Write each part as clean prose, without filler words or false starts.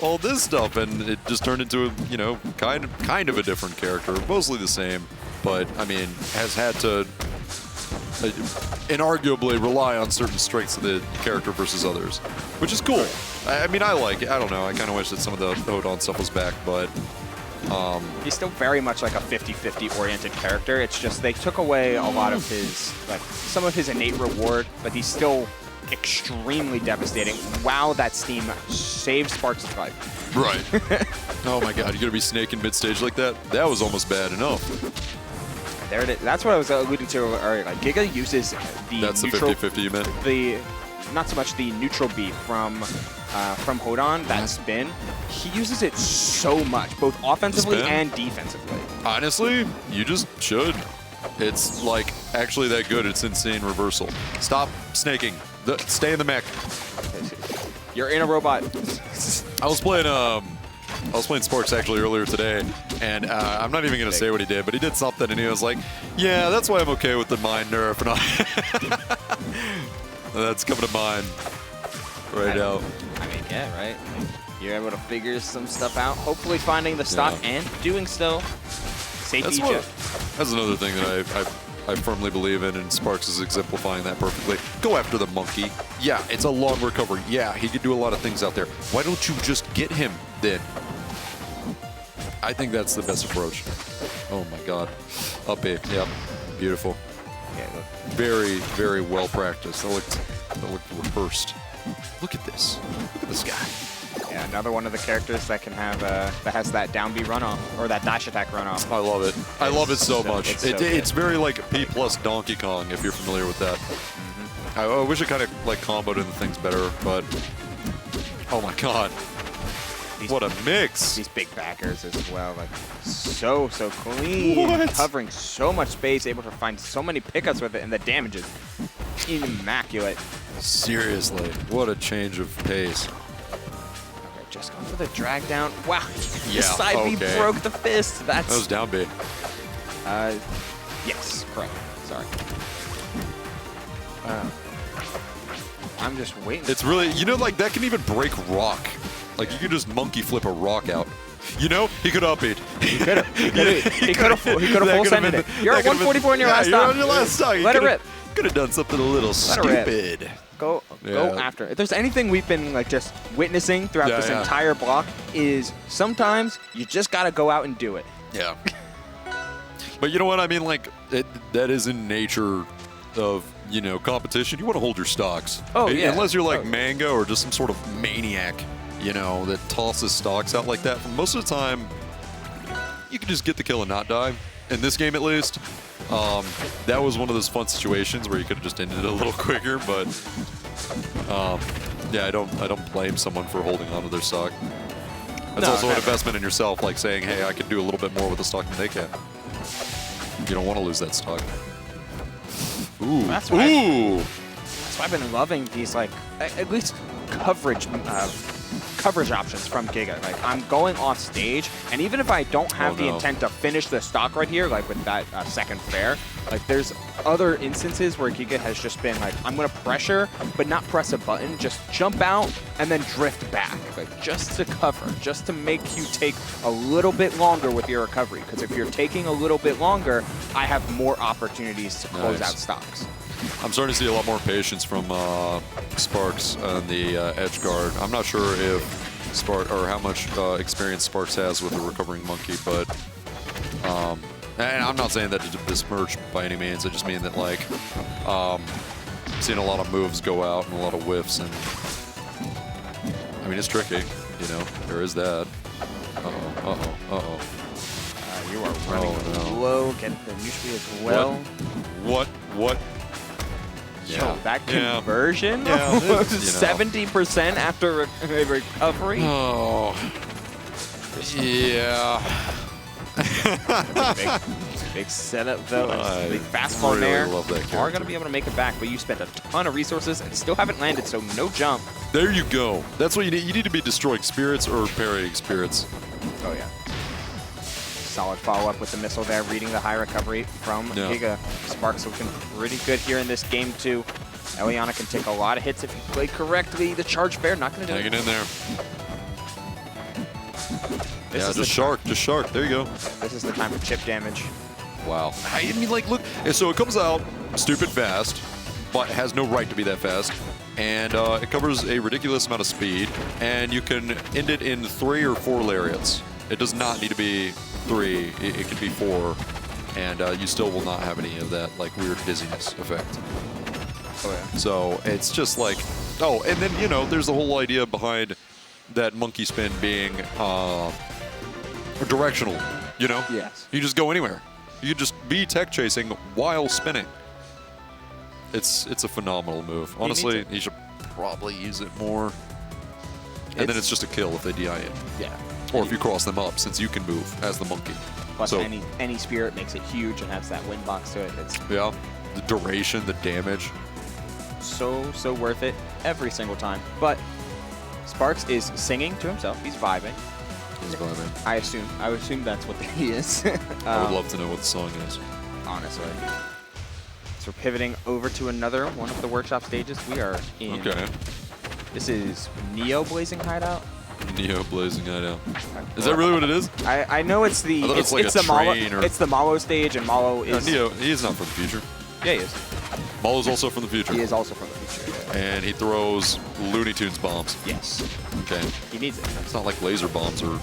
all this stuff, and it just turned into a, you know, kind of a different character, mostly the same, but I mean, has had to inarguably rely on certain strengths of the character versus others, which is cool. I mean, I like it. I don't know. I kind of wish that some of the Hodan stuff was back, but he's still very much like a 50-50 oriented character. It's just they took away a lot of his, like, some of his innate reward, but he's still extremely devastating. Wow, that steam saved Spark's life. Right. Oh my god, you're gonna be snaking mid-stage like that? That was almost bad enough. There it is. That's what I was alluding to earlier. Like, Giga uses the That's neutral, the 50-50 you meant? The, not so much the neutral beat from Hodan, that spin. He uses it so much, both offensively and defensively. Honestly, you just should. It's like actually that good. It's insane reversal. Stop snaking. Stay in the mech. You're in a robot. I was playing Sparkx actually earlier today, and I'm not even gonna say what he did, but he did something, and he was like, "Yeah, that's why I'm okay with the mind nerf." And that's coming to mind right now. I mean, yeah, right. You're able to figure some stuff out. Hopefully, finding the stock and doing so. Safety. That's another thing that I firmly believe in, and Sparkx is exemplifying that perfectly. Go after the monkey. Yeah, it's a long recovery. Yeah, he could do a lot of things out there. Why don't you just get him then? I think that's the best approach. Oh my god. Up A. Yep. Beautiful. Yeah, look. Very, very well practiced. That looked rehearsed. Look at this. Look at this guy. Yeah, another one of the characters that can have that has that down B runoff or that dash attack runoff. I love it. I love it so much. It's it's very like P plus Donkey Kong, if you're familiar with that. I wish it kind of like comboed into things better, but oh my god, what a mix! These big backers as well, like so clean, covering so much space, able to find so many pickups with it, and the damage is immaculate. Seriously, what a change of pace. Just going for the drag down. Wow. Yeah, side B broke the fist. That was down B. Yes, correct. Sorry. I'm just waiting. It's really, you know, like that can even break rock. Like you could just monkey flip a rock out. You know, he could up it. He could have. He could have full sended it. You're at 144 in your last stock. You're on your last stock. Let it rip. Could have done something a little stupid. Go after it. If there's anything we've been like just witnessing throughout this entire block is sometimes you just got to go out and do it. Yeah. But you know what I mean? Like that is in nature of, you know, competition. You want to hold your stocks. Oh, yeah. Unless you're like Mango or just some sort of maniac, you know, that tosses stocks out like that. For most of the time, you can just get the kill and not die. In this game, at least. That was one of those fun situations where you could have just ended it a little quicker, but yeah, I don't blame someone for holding on to their stock. That's also an investment in yourself, like saying, hey, I can do a little bit more with the stock than they can. You don't want to lose that stock. Ooh. That's why I've been loving these, like, at least coverage options from Giga. Like, I'm going off stage, and even if I don't have the intent to finish the stock right here, like with that second fair, like there's other instances where Giga has just been like, I'm gonna pressure, but not press a button, just jump out and then drift back, like just to cover, just to make you take a little bit longer with your recovery. Because if you're taking a little bit longer, I have more opportunities to close out stocks. I'm starting to see a lot more patience from Sparkx on the edge guard. I'm not sure if how much experience Sparkx has with the recovering monkey, but and I'm not saying that to besmirch by any means. I just mean that like seeing a lot of moves go out and a lot of whiffs, and I mean it's tricky. You know, there is that. You are running low, getting the neutral as well. What? Yo, that conversion? 70% after recovery? Oh. Yeah. Big setup, though. Big fastball there. Are going to be able to make it back, but you spent a ton of resources and still haven't landed, so no jump. There you go. That's what you need. You need to be destroying spirits or parrying spirits. Oh, yeah. Solid follow-up with the missile there, reading the high recovery from Giga. Sparkx looking pretty good here in this game, too. Elliana can take a lot of hits if you play correctly. The charge fair, not going to do it. Hanging in there. Yeah, just shark. Just shark. There you go. This is the time for chip damage. Wow. I mean, like, look. And so it comes out stupid fast, but has no right to be that fast. And it covers a ridiculous amount of speed. And you can end it in 3 or 4 lariats. It does not need to be 3. It can be 4. And you still will not have any of that, like, weird dizziness effect. Oh, yeah. So it's just like, oh, and then, you know, there's the whole idea behind that monkey spin being directional, you know? Yes. You just go anywhere. You can just be tech chasing while spinning. It's a phenomenal move. Honestly, you should probably use it more. And then it's just a kill if they DI it. Yeah. Or if you cross them up, since you can move as the monkey. Plus, so, any spirit makes it huge and has that win box to it. It's yeah. The duration, the damage. So worth it every single time. But Sparkx is singing to himself. He's vibing. He's vibing. I would assume that's what he is. I would love to know what the song is. Honestly. So we're pivoting over to another one of the workshop stages. We are in. Okay. This is Neo Blazing Hideout. Neo Blazing Hideout. Is that really what it is? I know it's the it's like the Malo. It's the Malo stage, and Malo is. Neo. He is not from the future. Yeah, he is. Malo's also from the future. He is also from the future. Yeah. And he throws Looney Tunes bombs. Yes. Okay. He needs it. It's not like laser bombs or.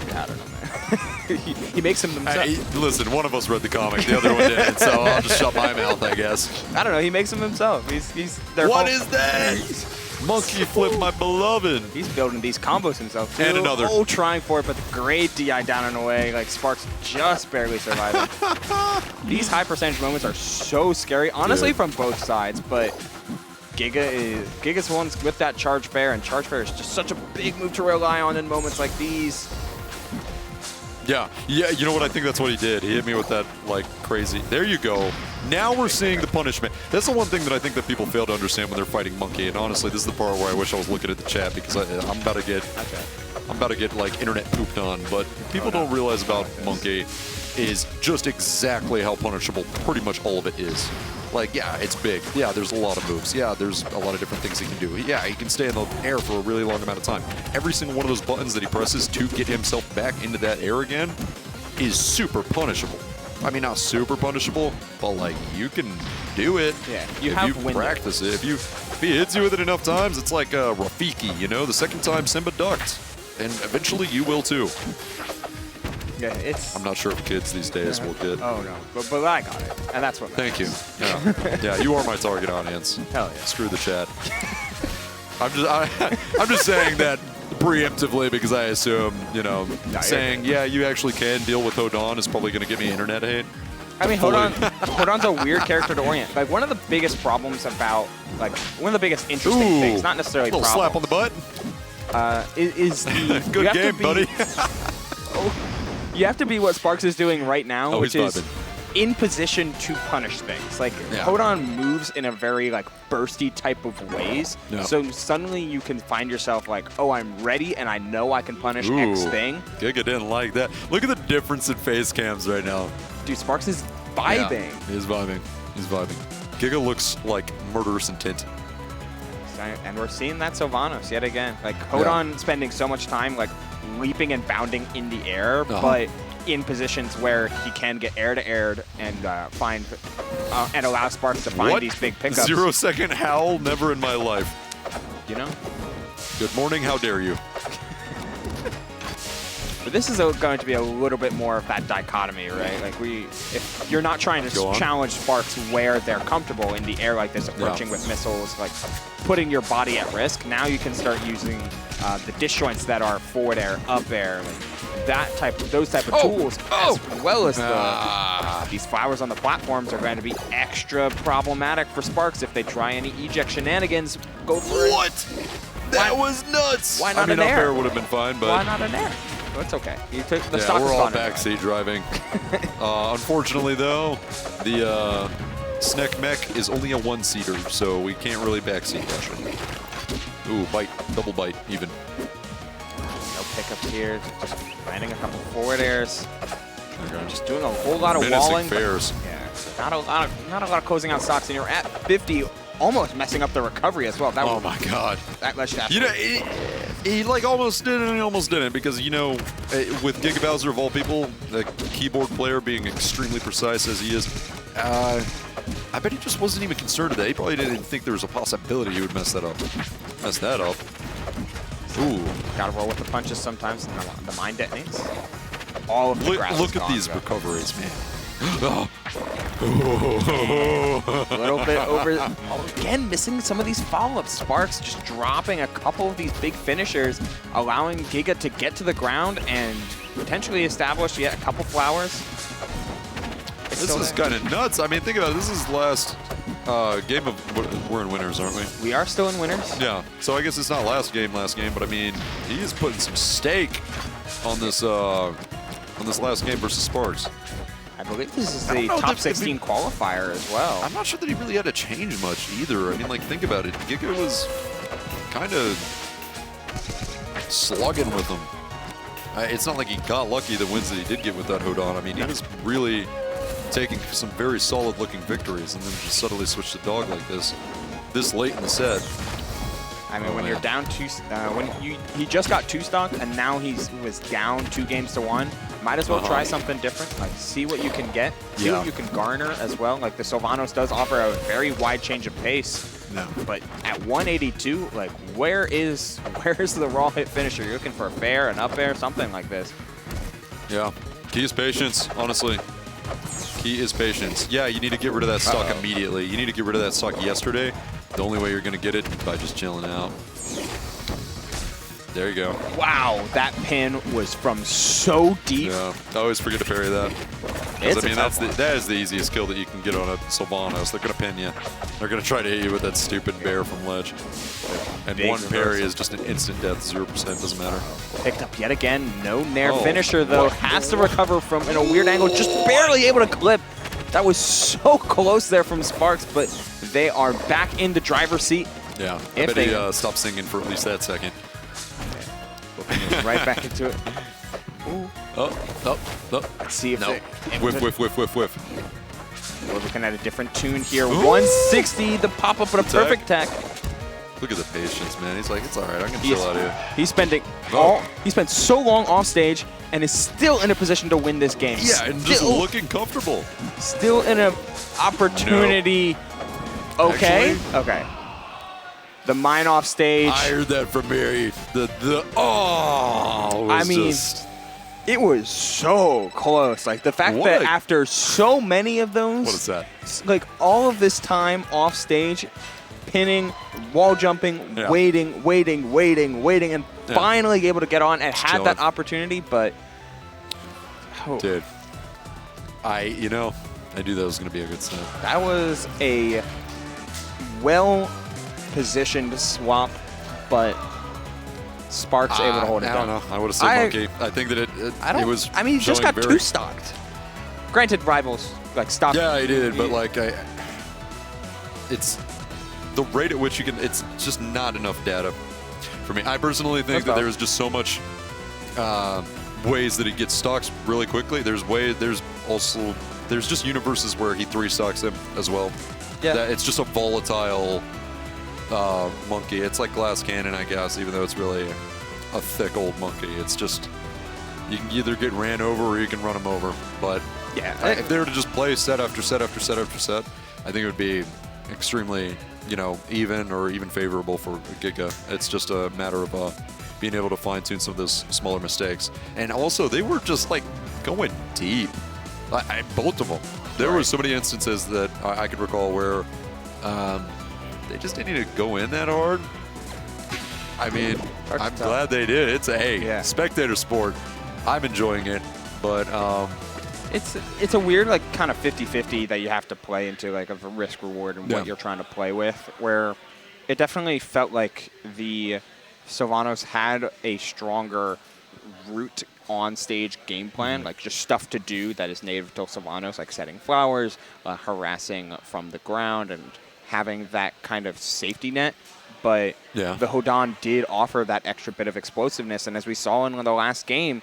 Yeah, I don't know, man. he makes them himself. Listen, one of us read the comic, the other one didn't, so I'll just shut my mouth, I guess. I don't know. He makes them himself. He's their What is that? Monkey flip, my beloved. He's building these combos himself. And another. Oh, trying for it, but great DI down and away. Like Sparkx just barely surviving. These high percentage moments are so scary, honestly, from both sides. But Giga's ones with that charge fair, and charge fair is just such a big move to rely on in moments like these. Yeah, you know what? I think that's what he did. He hit me with that, like, crazy. There you go. Now we're seeing the punishment. That's the one thing that I think that people fail to understand when they're fighting Monkey. And honestly, this is the part where I wish I was looking at the chat because I'm about to get like internet pooped on. But people don't realize about Monkey is just exactly how punishable pretty much all of it is. Like, yeah, it's big. Yeah, there's a lot of moves. Yeah, there's a lot of different things he can do. Yeah, he can stay in the air for a really long amount of time. Every single one of those buttons that he presses to get himself back into that air again is super punishable. I mean, not super punishable, but, like, you can do it. Yeah, if you practice it. If he hits you with it enough times, it's like Rafiki, you know? The second time, Simba ducked. And eventually you will, too. Yeah, it's. I'm not sure if kids these days will get. Oh no, but I got it, and that's what. Thank you. Yeah, yeah, you are my target audience. Hell yeah. Screw the chat. I'm just saying that preemptively because I assume, you know, saying yeah, you actually can deal with Hodan is probably going to give me internet hate. I mean, Hodan's a weird character to orient. Like, one of the biggest problems about, like, one of the biggest interesting things, not necessarily a little slap on the butt. Is the good game, buddy. You have to be what Sparkx is doing right now, which is vibing. In position to punish things. Like, Hodan moves in a very, like, bursty type of ways. Yeah. So suddenly you can find yourself like, oh, I'm ready and I know I can punish X thing. Giga didn't like that. Look at the difference in face cams right now. Dude, Sparkx is vibing. Yeah, he is vibing. He's vibing. Giga looks like murderous intent. And we're seeing that Sylvanos yet again. Like, Hodan spending so much time, like, leaping and bounding in the air, but in positions where he can get air-to-air and find and allow Sparkx to find these big pickups. 0-second howl, never in my life. You know? Good morning, how dare you? But this is going to be a little bit more of that dichotomy, right? Like, if you're not trying to challenge Sparkx where they're comfortable in the air like this, approaching with missiles, like putting your body at risk, now you can start using the disjoints that are forward air, up air, like those type of tools, as well as these flowers on the platforms are going to be extra problematic for Sparkx if they try any eject shenanigans. Go for it. What? That was nuts. Why not an air? Up air would have been fine, but why not an air? Well, it's okay. You took the stock. We're all backseat driving. Unfortunately, though, the Snek Mech is only a one-seater, so we can't really backseat rush it. Ooh, bite, double bite, even. No pickups here. Just landing a couple forward airs. Just doing a whole lot of walling. Fairs. Yeah, not a lot of closing out stocks, and you're at 50. Almost messing up the recovery as well. Oh my God! That let's you know, He like almost did and he almost didn't because, you know, with Giga Bowser of all people, the keyboard player being extremely precise as he is, I bet he just wasn't even concerned with that. He probably didn't even think there was a possibility he would mess that up. Ooh. Gotta roll with the punches sometimes, and the mind detonates. All of the grass Look is at gone, these though. recoveries, man. A little bit over. Again, missing some of these follow-ups. Sparkx just dropping a couple of these big finishers, allowing Giga to get to the ground and potentially establish yet a couple flowers. This is kind of nuts. I mean, think about it. This is last game of... We're in winners, aren't we? We are still in winners. Yeah. So I guess it's not last game, but I mean, he is putting some stake on this last game versus Sparkx. I believe this is the top 16 qualifier as well. I'm not sure that he really had to change much either. I mean, like, think about it. Giga was kind of slugging with him. It's not like he got lucky the wins that he did get with that Hodan. I mean, he was really taking some very solid-looking victories and then just suddenly switched to dog like this late in the set. I mean, when you're down he just got 2 stock and now he was down 2 games to 1. Might as well try something different. Like, see what you can get, see what you can garner as well. Like, the Sylvanos does offer a very wide change of pace. No. But at 182, like, where is the raw hit finisher? You're looking for a fair, an up air, something like this. Yeah. Key is patience, honestly. Key is patience. Yeah, you need to get rid of that stock immediately. You need to get rid of that stock yesterday. The only way you're going to get it by just chilling out. There you go. Wow, that pin was from so deep. Yeah, I always forget to parry that. It's I mean, that is the easiest kill that you can get on a Sylvanos. They're going to pin you. They're going to try to hit you with that stupid bear from ledge. And Big one parry reversal. is just an instant death, 0%, doesn't matter. Picked up yet again. No nair finisher, though. Has to recover from in a weird angle. Just barely able to clip. That was so close there from Sparkx, but they are back in the driver's seat. Yeah, I bet he stopped singing for at least that second. Right back into it. Ooh. Oh. Let's see if no. Whiff. We're looking at a different tune here. 160, the pop-up, but a perfect tech. Look at the patience, man. He's like, it's all right. I can chill out here. He's spending he spent so long off stage and is still in a position to win this game. Yeah, and just looking comfortable. Still in an opportunity. No. Okay. Actually, okay. The mine off stage. I heard that from Mary. It was so close. Like, the fact that after so many of those. What is that? Like, all of this time off stage, pinning, wall jumping, waiting, and finally able to get on and had that opportunity, but. Dude. I knew that was going to be a good set. That was a well-positioned swap, but Sparkx able to hold it down. I don't know. I would have said monkey. I think that it was. I mean, he just got 2 stocked. Granted, Rivals stocked. Yeah, he did, but it's the rate at which you can. It's just not enough data for me. I personally think that there's just so much ways that he gets stocks really quickly. There's just universes where he 3-stocks him as well. Yeah, it's just a volatile monkey. It's like Glass Cannon, I guess, even though it's really a thick old monkey. It's just, you can either get ran over or you can run him over. But yeah, if they were to just play set after set after set after set, I think it would be extremely, even or even favorable for Giga. It's just a matter of being able to fine-tune some of those smaller mistakes. And also, they were just going deep. Both of them. There were so many instances that I could recall where they just didn't need to go in that hard. I mean, I'm glad they did. It's a spectator sport. I'm enjoying it, but it's a weird kind of 50-50 that you have to play into a risk reward and what you're trying to play with. Where it definitely felt like the Sylvanos had a stronger route on stage game plan, just stuff to do that is native to Sylvanos, like setting flowers, harassing from the ground, and having that kind of safety net. But the Hodan did offer that extra bit of explosiveness, and as we saw in the last game,